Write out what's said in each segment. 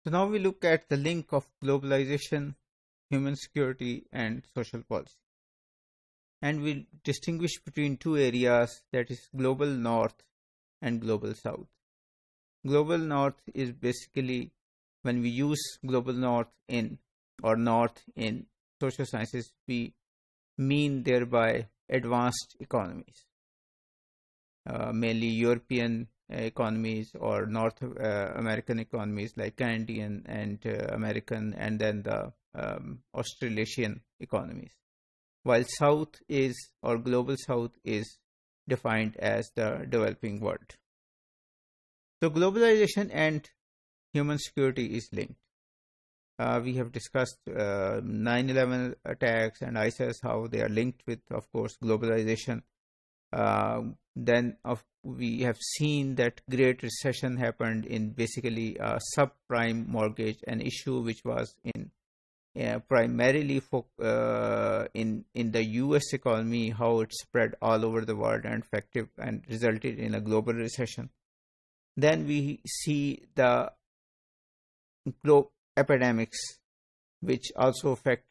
So now we look at the link of globalization, human security, and social policy. And we distinguish between two areas, that is global north and global south. Global north is basically when we use global north in or north in social sciences, we mean thereby advanced economies, mainly European economies or North American economies like Canadian and American, and then the Australasian economies. While South is, or Global South is defined as the developing world. So globalization and human security is linked. We have discussed 9/11 attacks and ISIS, how they are linked with, of course, globalization. Then we have seen that Great Recession happened in basically a subprime mortgage, an issue which was in primarily in the U.S. economy, how it spread all over the world and effective and resulted in a global recession. Then we see the epidemics, which also affect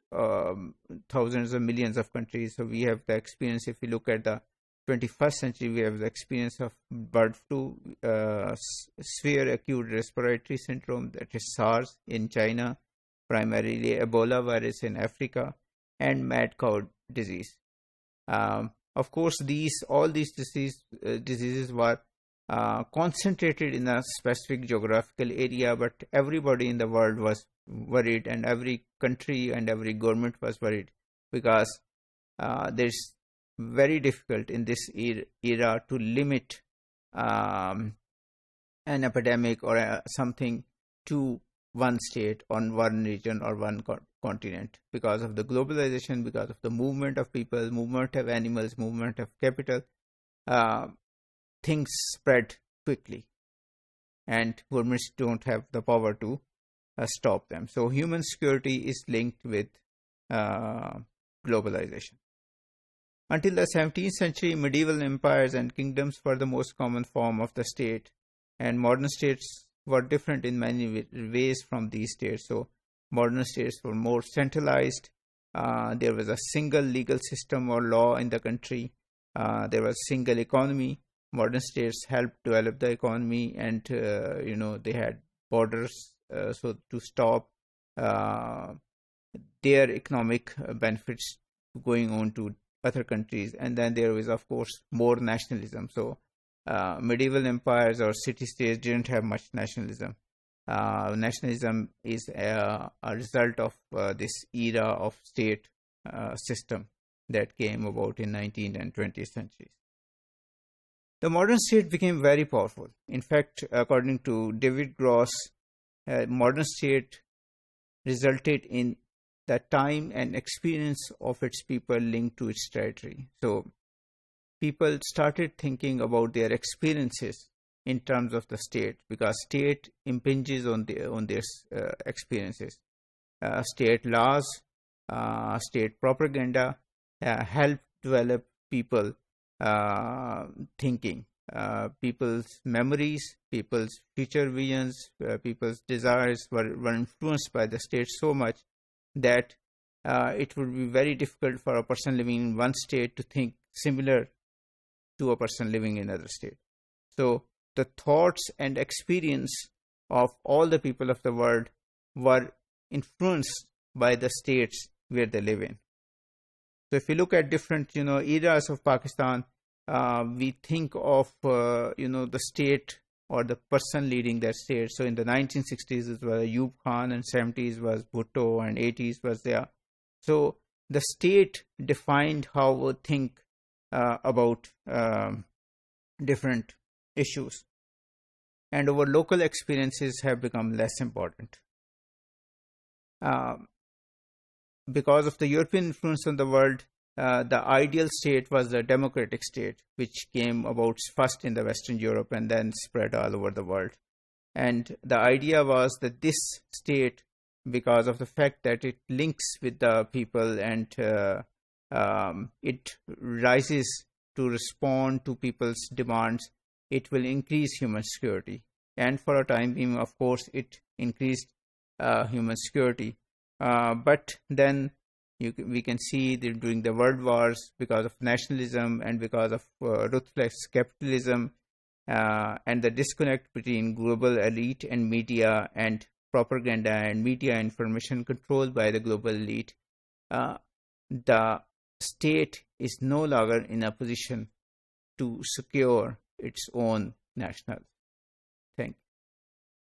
thousands of millions of countries. So we have the experience, if we look at the 21st century, we have the experience of bird flu, severe acute respiratory syndrome, that is SARS in China, primarily Ebola virus in Africa, and mad cow disease. Of course, all these diseases were concentrated in a specific geographical area, but everybody in the world was worried, and every country and every government was worried, because there's very difficult in this era to limit an epidemic or something to one state, on one region or one continent, because of the globalization, because of the movement of people, movement of animals, movement of capital. Things spread quickly, and governments don't have the power to stop them. So human security is linked with globalization. Until the 17th century, medieval empires and kingdoms were the most common form of the state, and modern states were different in many ways from these states. So modern states were more centralized. There was a single legal system or law in the country. There was a single economy. Modern states helped develop the economy, and they had borders, so to stop their economic benefits going on to other countries. And then there was, of course, more nationalism. So medieval empires or city-states didn't have much nationalism. Nationalism is a result of this era of state system that came about in 19th and 20th centuries. The modern state became very powerful. In fact, according to David Gross, modern state resulted in the time and experience of its people linked to its territory. So people started thinking about their experiences in terms of the state, because state impinges on their experiences. State laws, state propaganda help develop people thinking, people's memories, people's future visions, people's desires were influenced by the state so much that it would be very difficult for a person living in one state to think similar to a person living in another state. So the thoughts and experience of all the people of the world were influenced by the states where they live in. So if you look at different, eras of Pakistan, we think of, the state or the person leading that state. So in the 1960s, it was Ayub Khan, and 70s was Bhutto, and 80s was there. So the state defined how we think about different issues. And our local experiences have become less important. Because of the European influence on the world, the ideal state was the democratic state, which came about first in the Western Europe and then spread all over the world. And the idea was that this state, because of the fact that it links with the people and it rises to respond to people's demands, it will increase human security. And for a time being, of course, it increased human security. But then we can see that during the world wars, because of nationalism and because of ruthless capitalism and the disconnect between global elite and media and propaganda and media information controlled by the global elite, the state is no longer in a position to secure its own nationals.